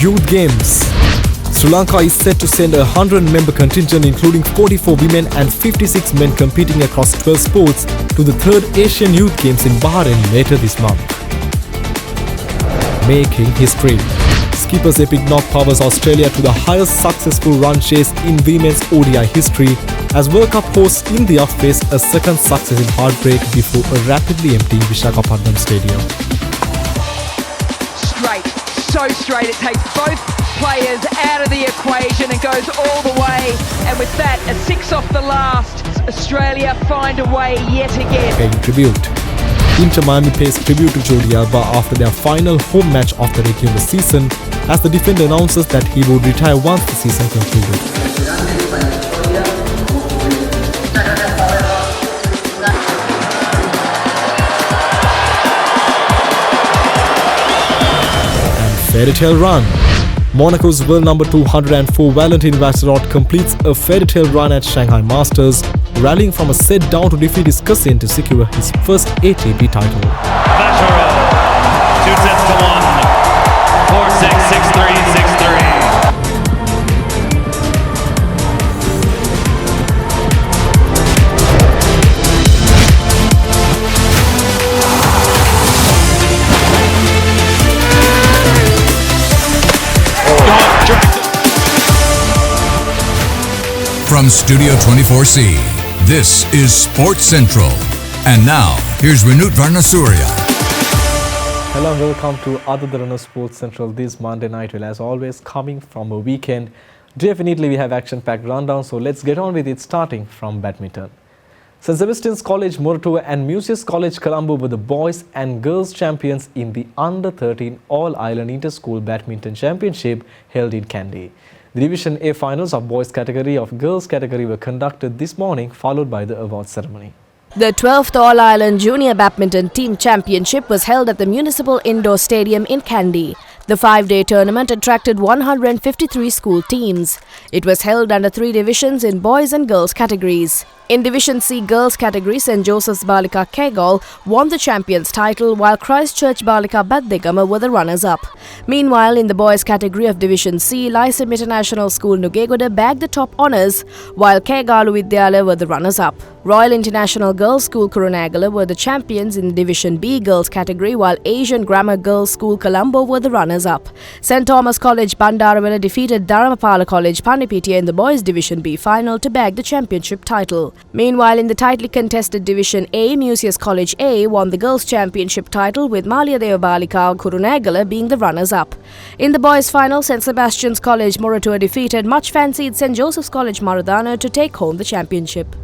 Youth Games. Sri Lanka is set to send a 100-member contingent including 44 women and 56 men competing across 12 sports to the 3rd Asian Youth Games in Bahrain later this month. Making history. Skippers Epic knock powers Australia to the highest successful run chase in women's ODI history as World Cup hosts India face a second successive heartbreak before a rapidly emptying Visakhapatnam stadium. So straight, it takes both players out of the equation and goes all the way. And with that, a 6 off the last, Australia find a way yet again. Paying tribute. Inter Miami pays tribute to Jordi Alba after their final home match of the regular season as the defender announces that he would retire once the season concluded. Fairy tale run. Monaco's world number 204 Valentin Vassarot completes a fairy tale run at Shanghai Masters, rallying from a set down to defeat his cousin to secure his first ATP title. Vassarot, 2 sets to 1, 4-6, 6-3, 6-3. From Studio 24C, this is Sports Central. And now, here's Vinut Varnasurya. Hello and welcome to other Derana Sports Central this Monday night. Well, as always, coming from a weekend, definitely we have action-packed rundown. So let's get on with it, starting from badminton. St. Sebastian's College Moratuwa and Musaeus College Colombo were the boys and girls champions in the Under-13 All-Ireland Inter-School Badminton Championship held in Kandy. The Division A finals of boys category of girls category were conducted this morning, followed by the award ceremony. The 12th All-Ireland Junior Badminton Team Championship was held at the Municipal Indoor Stadium in Kandy. The 5-day tournament attracted 153 school teams. It was held under 3 divisions in boys and girls categories. In Division C girls category, St. Joseph's Balika Kegol won the champions title while Christchurch Balika Baddegama were the runners-up. Meanwhile, in the boys category of Division C, Lyceum International School Nugegoda bagged the top honours while Kegalu Vidyalaya were the runners-up. Royal International Girls School Kurunegala were the champions in Division B girls category while Asian Grammar Girls School Colombo were the runners-up. St. Thomas College Bandarawala defeated Dharamapala College Panipitiya in the boys Division B final to bag the championship title. Meanwhile, in the tightly contested Division A, Musaeus College A won the girls' championship title with Malayadeva Balika Kurunegala being the runners-up. In the boys' final, St. Sebastian's College Moratuwa defeated much-fancied St. Joseph's College Maradana to take home the championship.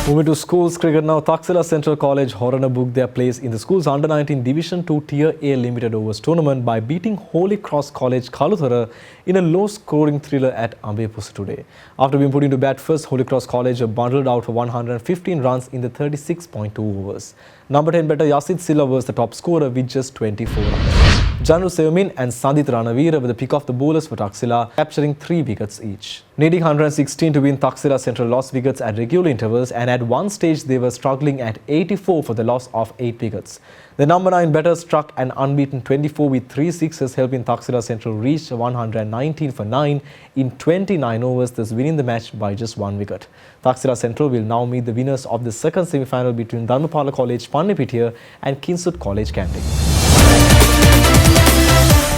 Moving to schools cricket now, Taxila Central College Horana booked their place in the school's Under-19 Division 2 Tier A Limited Overs tournament by beating Holy Cross College Kaluthara in a low-scoring thriller at Ambepusa today. After being put into bat first, Holy Cross College bundled out for 115 runs in the 36.2 overs. Number 10 batter Yasid Silla was the top scorer with just 24 runs. Janru Seomin and Sandit Ranavira were the pick of the bowlers for Taxila, capturing 3 wickets each. Needing 116 to win, Taxila Central lost wickets at regular intervals, and at one stage they were struggling at 84 for the loss of 8 wickets. The number 9 batter struck an unbeaten 24 with 3 sixes, helping Taxila Central reach 119 for 9 in 29 overs, thus winning the match by just 1 wicket. Taxila Central will now meet the winners of the second semi-final between Dharmapala College Panipitiya and Kinsut College Kandy.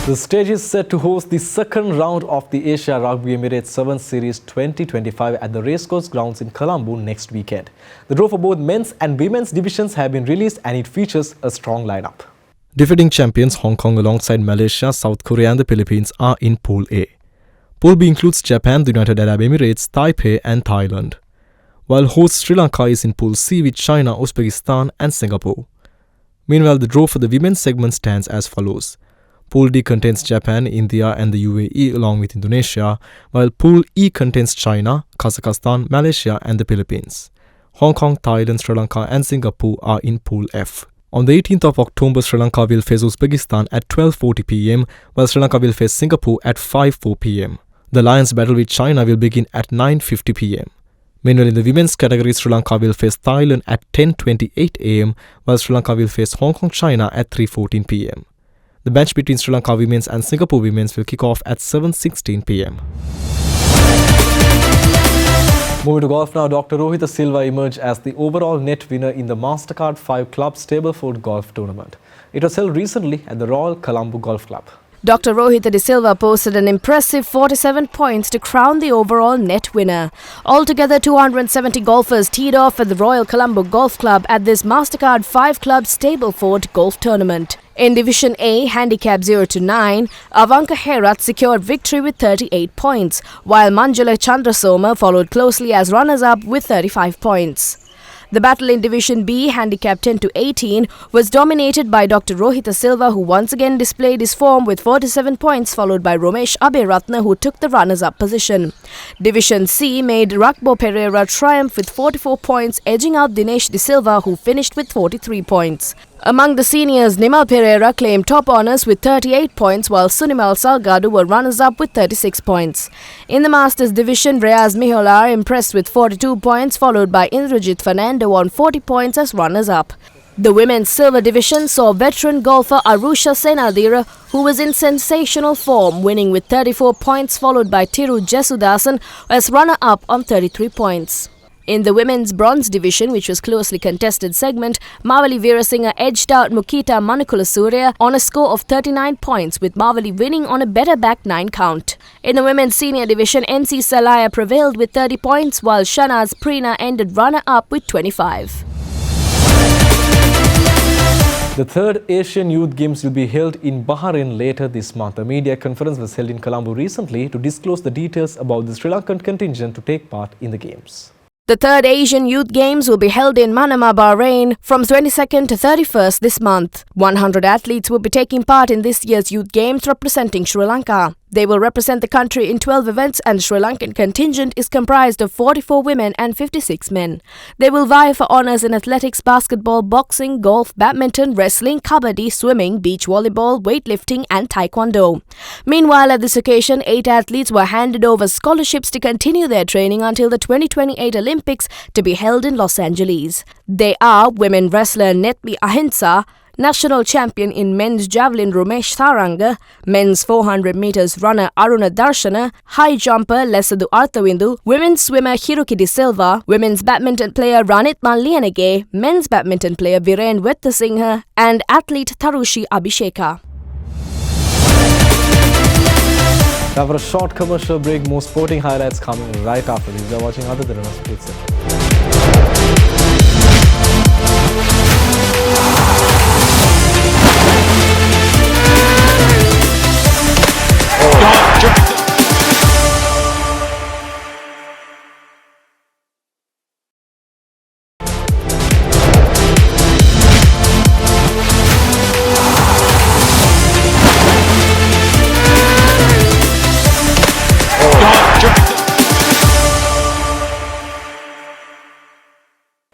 The stage is set to host the second round of the Asia Rugby Emirates 7 Series 2025 at the Racecourse Grounds in Colombo next weekend. The draw for both men's and women's divisions have been released and it features a strong lineup. Defending champions Hong Kong alongside Malaysia, South Korea and the Philippines are in Pool A. Pool B includes Japan, the United Arab Emirates, Taipei and Thailand. While host Sri Lanka is in Pool C with China, Uzbekistan and Singapore. Meanwhile, the draw for the women's segment stands as follows. Pool D contains Japan, India and the UAE along with Indonesia, while Pool E contains China, Kazakhstan, Malaysia and the Philippines. Hong Kong, Thailand, Sri Lanka and Singapore are in Pool F. On the 18th of October, Sri Lanka will face Uzbekistan at 12:40 p.m, while Sri Lanka will face Singapore at 5:04 p.m. The Lions battle with China will begin at 9:50 p.m. Meanwhile, in the women's category, Sri Lanka will face Thailand at 10:28 a.m, while Sri Lanka will face Hong Kong, China at 3:14 p.m. The match between Sri Lanka women's and Singapore women's will kick off at 7:16 p.m. Moving to golf now, Dr. Rohit Silva emerged as the overall net winner in the Mastercard 5 Club Stableford Golf Tournament. It was held recently at the Royal Colombo Golf Club. Dr. Rohit De Silva posted an impressive 47 points to crown the overall net winner. Altogether, 270 golfers teed off at the Royal Colombo Golf Club at this Mastercard 5 Club Stableford Golf Tournament. In Division A, handicap 0 to 9, Avanka Herat secured victory with 38 points, while Manjula Chandrasoma followed closely as runners-up with 35 points. The battle in Division B, handicap 10 to 18, was dominated by Dr. Rohit Silva, who once again displayed his form with 47 points, followed by Romesh Aberatna, who took the runners-up position. Division C made Rakbo Pereira triumph with 44 points, edging out Dinesh De Silva, who finished with 43 points. Among the seniors, Nimal Pereira claimed top honours with 38 points, while Sunimal Salgado were runners-up with 36 points. In the Masters division, Reyaz Miholar impressed with 42 points, followed by Indrajit Fernando on 40 points as runners-up. The women's silver division saw veteran golfer Arusha Senadira, who was in sensational form, winning with 34 points, followed by Thiru Jesudasan as runner-up on 33 points. In the women's bronze division, which was closely contested segment, Mavali Veerasinghe edged out Mukita Manukulasurya on a score of 39 points, with Mavali winning on a better back 9 count. In the women's senior division, MC Salaya prevailed with 30 points, while Shanaz Preena ended runner-up with 25. The third Asian Youth Games will be held in Bahrain later this month. A media conference was held in Colombo recently to disclose the details about the Sri Lankan contingent to take part in the Games. The third Asian Youth Games will be held in Manama, Bahrain from 22nd to 31st this month. 100 athletes will be taking part in this year's Youth Games representing Sri Lanka. They will represent the country in 12 events, and the Sri Lankan contingent is comprised of 44 women and 56 men. They will vie for honours in athletics, basketball, boxing, golf, badminton, wrestling, kabaddi, swimming, beach volleyball, weightlifting and taekwondo. Meanwhile, at this occasion, 8 athletes were handed over scholarships to continue their training until the 2028 Olympics to be held in Los Angeles. They are women wrestler Netmi Ahimsa, national champion in men's javelin Romesh Tharanga, men's 400 meters runner Aruna Darshana, high jumper Lesadu Arthavindu, women's swimmer Hiruki De Silva, women's badminton player Ranit Manlianage, men's badminton player Viren Vettasinghe, and athlete Tarushi Abhisheka. Now for a short commercial break, more sporting highlights coming right after this. You are watching other Derana Sports Center.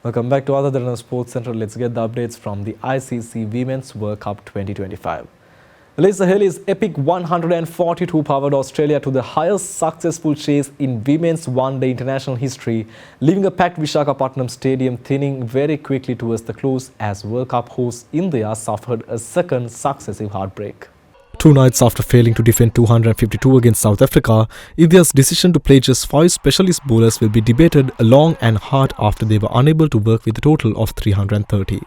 Welcome back to other Derana Sports Center. Let's get the updates from the ICC Women's World Cup 2025. Alyssa Healy's epic 142 powered Australia to the highest successful chase in women's one-day international history, leaving a packed Visakhapatnam stadium thinning very quickly towards the close as World Cup hosts India suffered a second successive heartbreak. 2 nights after failing to defend 252 against South Africa, India's decision to play just 5 specialist bowlers will be debated long and hard after they were unable to work with a total of 330.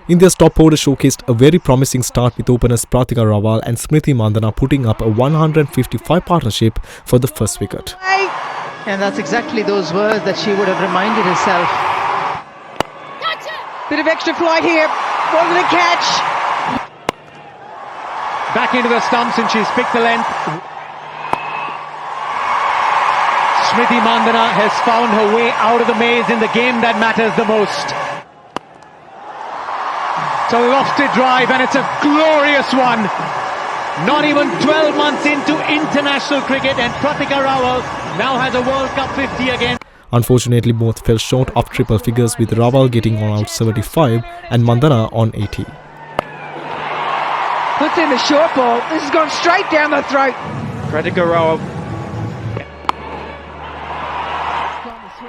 India's top order showcased a very promising start with openers Pratika Rawal and Smriti Mandhana putting up a 155 partnership for the first wicket. And that's exactly those words that she would have reminded herself. Bit of extra flight here. Wasn't a catch. Back into the stumps and she's picked the length. Smriti Mandhana has found her way out of the maze in the game that matters the most. It's a lofted drive and it's a glorious one. Not even 12 months into international cricket and Pratika Rawal now has a World Cup 50 again. Unfortunately, both fell short of triple figures, with Rawal getting on out 75 and Mandhana on 80. Puts in the short ball. This has gone straight down the throat. Pratika Rawal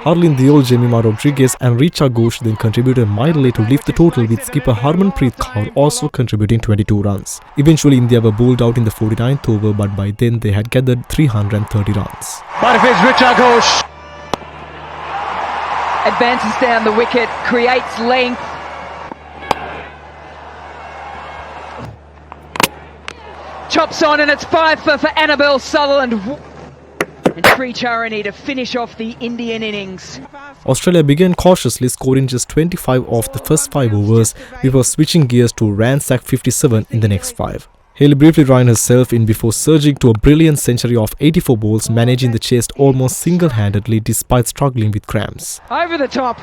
Harleen Deol, Jemima Rodriguez and Richa Ghosh then contributed mightily to lift the total, with skipper Harmanpreet Kaur also contributing 22 runs. Eventually India were bowled out in the 49th over, but by then they had gathered 330 runs. But if it's Richa Ghosh. Advances down the wicket, creates length. Chops on and it's 5 for Annabelle Sutherland. And Sri Charani to finish off the Indian innings. Australia began cautiously, scoring just 25 off the first 5 overs before switching gears to ransack 57 in the next 5. Haley briefly ran herself in before surging to a brilliant century of 84 balls, managing the chase almost single-handedly despite struggling with cramps. Over the top.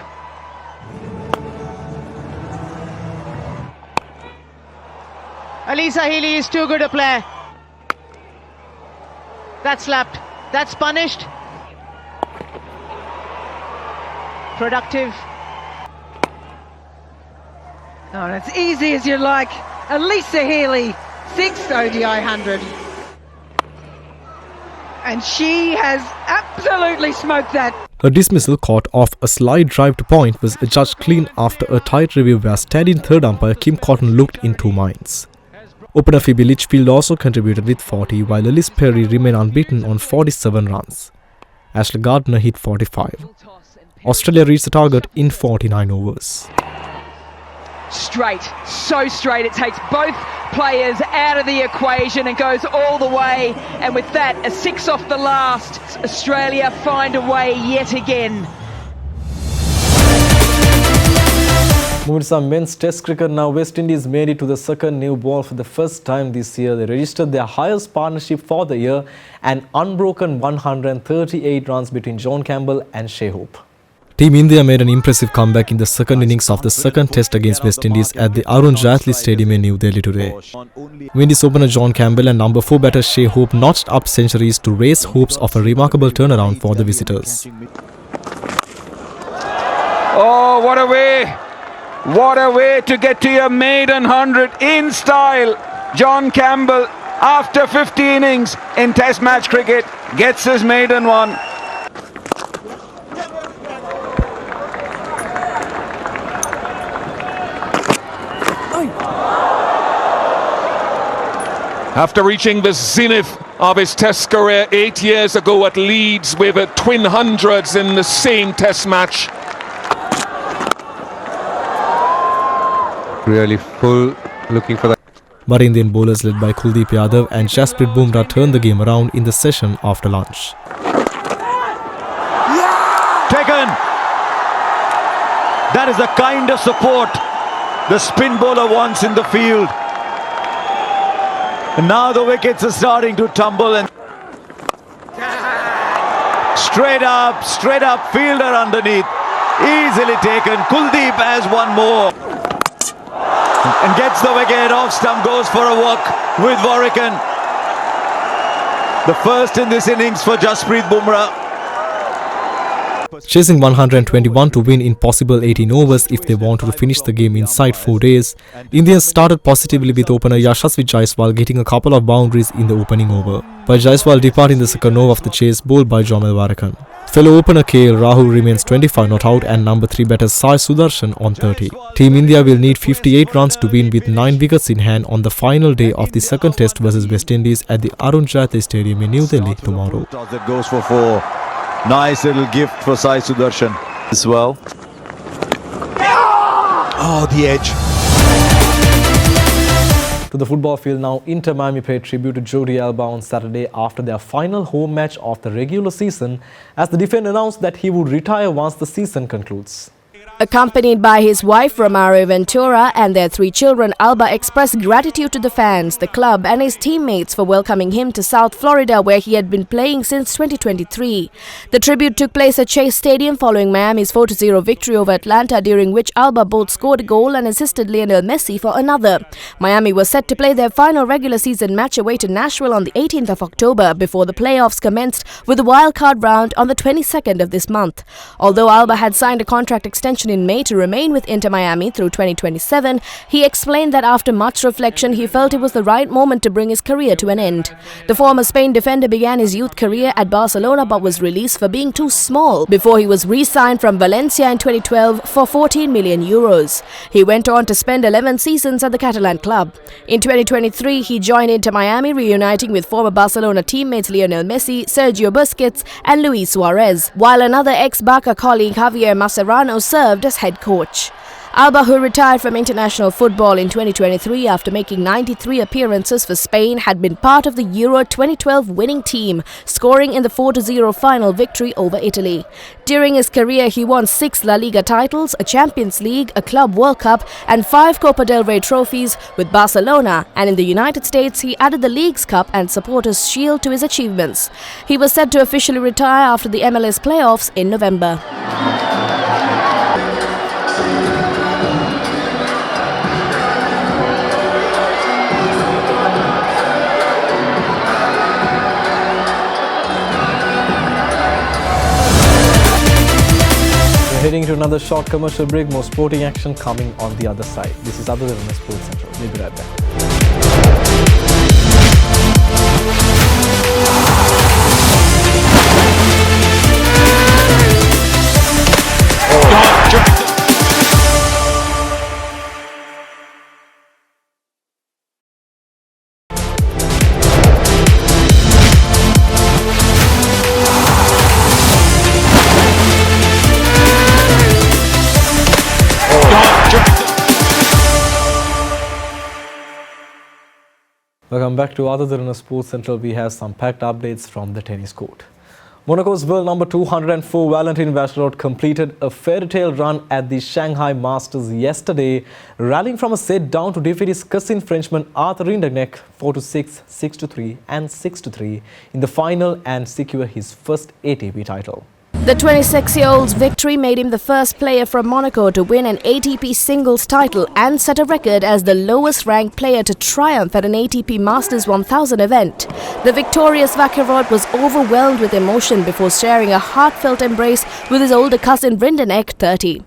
Alisa Healy is too good a player. That's slapped. That's punished. Productive. Oh, and it's easy as you like. Alisa Healy, 6th ODI 100. And she has absolutely smoked that. Her dismissal, caught off a slide drive to point, was adjudged clean after a tight review where stand-in third umpire Kim Cotton looked in 2 minds. Opener Phoebe Litchfield also contributed with 40, while Ellis Perry remained unbeaten on 47 runs. Ashley Gardner hit 45. Australia reached the target in 49 overs. Straight, so straight. It takes both players out of the equation and goes all the way. And with that, a 6 off the last. Australia find a way yet again. Moving to some men's test cricket now, West Indies made it to the second new ball for the first time this year. They registered their highest partnership for the year, an unbroken 138 runs between John Campbell and Shai Hope. Team India made an impressive comeback in the second innings of the second test against West Indies at the Arun Jaitley Stadium in New Delhi today. Windies opener John Campbell and number 4 batter Shai Hope notched up centuries to raise hopes of a remarkable turnaround for the visitors. Oh, what a way! What a way to get to your maiden 100 in style. John Campbell, after 50 innings in Test match cricket, gets his maiden one. After reaching the zenith of his Test career 8 years ago at Leeds with twin hundreds in the same Test match. Really full, looking for that. But Indian bowlers led by Kuldeep Yadav and Jasprit Bumrah turned the game around in the session after lunch. Taken. That is the kind of support the spin bowler wants in the field. And now the wickets are starting to tumble and straight up, fielder underneath. Easily taken. Kuldeep has one more. And gets the wicket, off stump, goes for a walk with Warwicken. The first in this innings for Jasprit Bumrah. Chasing 121 to win in possible 18 overs if they wanted to finish the game inside 4 days, Indians started positively with opener Yashasvi Jaiswal getting a couple of boundaries in the opening over. But Jaiswal departed in the second over of the chase, bowled by Jamil Warrikan. Fellow opener KL Rahul remains 25 not out and number 3 batter Sai Sudarshan on 30. Team India will need 58 runs to win with 9 wickets in hand on the final day of the second test versus West Indies at the Arun Jaitley Stadium in New Delhi tomorrow. That goes for 4. Nice little gift for Sai Sudarshan as well. Oh, the edge. To the football field now, Inter Miami paid tribute to Jordi Alba on Saturday after their final home match of the regular season, as the defender announced that he would retire once the season concludes. Accompanied by his wife Romario Ventura and their 3 children, Alba expressed gratitude to the fans, the club and his teammates for welcoming him to South Florida, where he had been playing since 2023. The tribute took place at Chase Stadium following Miami's 4-0 victory over Atlanta, during which Alba both scored a goal and assisted Lionel Messi for another. Miami was set to play their final regular season match away to Nashville on the 18th of October before the playoffs commenced with the wildcard round on the 22nd of this month. Although Alba had signed a contract extension extension in May to remain with Inter Miami through 2027, he explained that after much reflection, he felt it was the right moment to bring his career to an end. The former Spain defender began his youth career at Barcelona but was released for being too small before he was re-signed from Valencia in 2012 for 14 million euros. He went on to spend 11 seasons at the Catalan club. In 2023, he joined Inter Miami, reuniting with former Barcelona teammates Lionel Messi, Sergio Busquets and Luis Suarez, while another ex-Barca colleague Javier Mascherano served as head coach. Alba, who retired from international football in 2023 after making 93 appearances for Spain, had been part of the Euro 2012 winning team, scoring in the 4-0 final victory over Italy. During his career, he won 6 La Liga titles, a Champions League, a Club World Cup and 5 Copa del Rey trophies with Barcelona, and in the United States he added the League's Cup and Supporters' Shield to his achievements. He was set to officially retire after the MLS playoffs in November. Heading to another short commercial break, more sporting action coming on the other side. This is Other Derana Sports Central. We'll be right back. Welcome back to Other Derana Sports Central. We have some packed updates from the tennis court. Monaco's world number 204 Valentin Vasserot completed a fairy tale run at the Shanghai Masters yesterday, rallying from a set down to defeat his cousin Frenchman Arthur Rinderknecht 4-6, 6-3 and 6-3 in the final and secure his first ATP title. The 26-year-old's victory made him the first player from Monaco to win an ATP singles title and set a record as the lowest-ranked player to triumph at an ATP Masters 1000 event. The victorious Vasserot was overwhelmed with emotion before sharing a heartfelt embrace with his older cousin Rinderknecht, 30.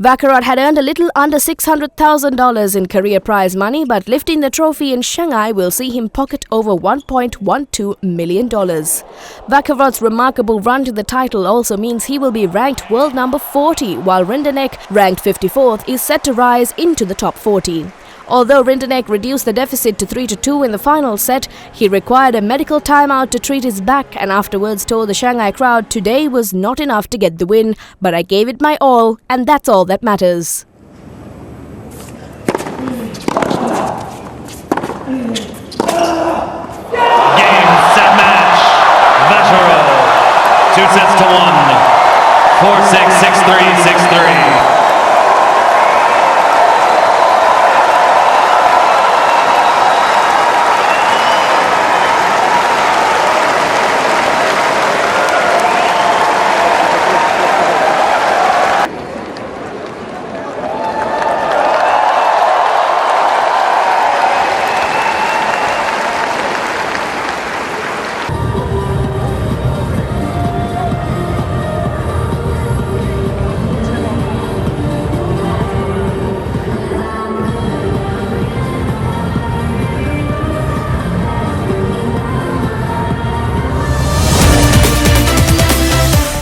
Vasserot had earned a little under $600,000 in career prize money, but lifting the trophy in Shanghai will see him pocket over $1.12 million. Vasserot's remarkable run to the title also means he will be ranked world number 40, while Rinderknecht, ranked 54th, is set to rise into the top 40. Although Rinderknecht reduced the deficit to 3-2 in the final set, he required a medical timeout to treat his back and afterwards told the Shanghai crowd today was not enough to get the win, but I gave it my all and that's all that matters. Game, set, match. Vasserot, 2 sets to 1. 4-6, 6-3, 6-3.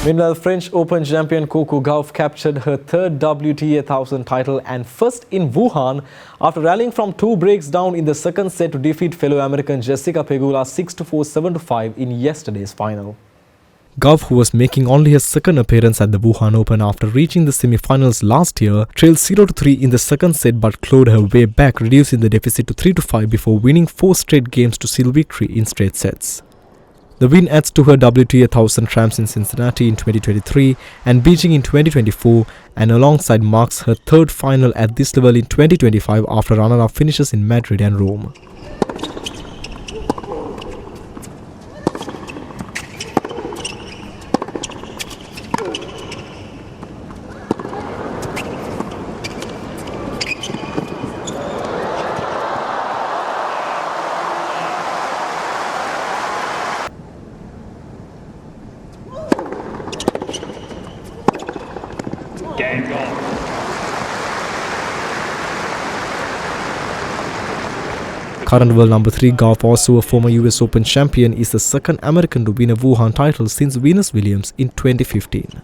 Meanwhile, French Open champion Coco Gauff captured her third WTA 1000 title and first in Wuhan after rallying from 2 breaks down in the second set to defeat fellow American Jessica Pegula 6-4, 7-5 in yesterday's final. Gauff, who was making only her second appearance at the Wuhan Open after reaching the semi-finals last year, trailed 0-3 in the second set but clawed her way back, reducing the deficit to 3-5 before winning 4 straight games to seal victory in straight sets. The win adds to her WTA 1000 triumphs in Cincinnati in 2023 and Beijing in 2024, and alongside marks her third final at this level in 2025 after runner-up finishes in Madrid and Rome. Game goal. Current world number 3 golf, also a former US Open champion, is the second American to win a Wuhan title since Venus Williams in 2015.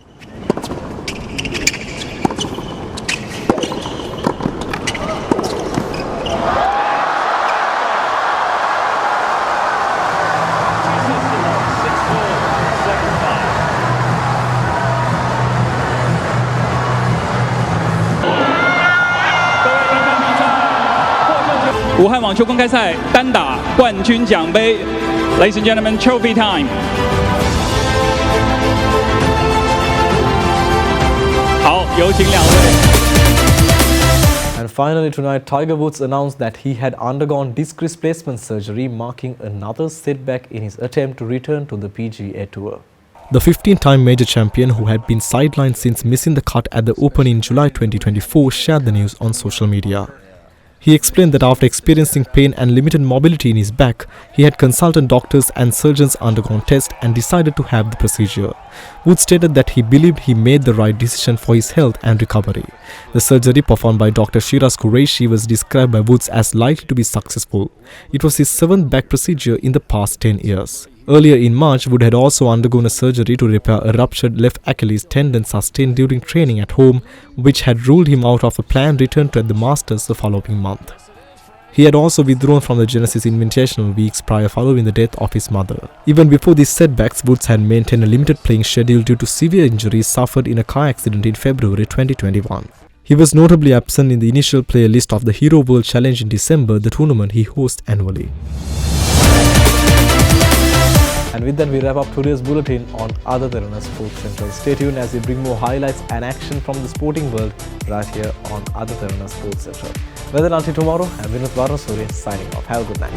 Wuhan 网球公开赛单打冠军奖杯 ，Ladies and gentlemen, trophy time。好，有请两位。And finally tonight, Tiger Woods announced that he had undergone disc replacement surgery, marking another setback in his attempt to return to the PGA Tour. The 15-time major champion, who had been sidelined since missing the cut at the Open in July 2024, shared the news on social media. He explained that after experiencing pain and limited mobility in his back, he had consulted doctors and surgeons, undergone tests and decided to have the procedure. Woods stated that he believed he made the right decision for his health and recovery. The surgery performed by Dr. Shiraz Qureshi was described by Woods as likely to be successful. It was his 7th back procedure in the past 10 years. Earlier in March, Wood had also undergone a surgery to repair a ruptured left Achilles tendon sustained during training at home, which had ruled him out of a planned return to the Masters the following month. He had also withdrawn from the Genesis Invitational weeks prior following the death of his mother. Even before these setbacks, Woods had maintained a limited playing schedule due to severe injuries suffered in a car accident in February 2021. He was notably absent in the initial player list of the Hero World Challenge in December, the tournament he hosts annually. And with that, we wrap up today's bulletin on Other Derana Sports Central. Stay tuned as we bring more highlights and action from the sporting world right here on Other Derana Sports Central. Well then, until tomorrow, I'm Vinod signing off. Have a good night.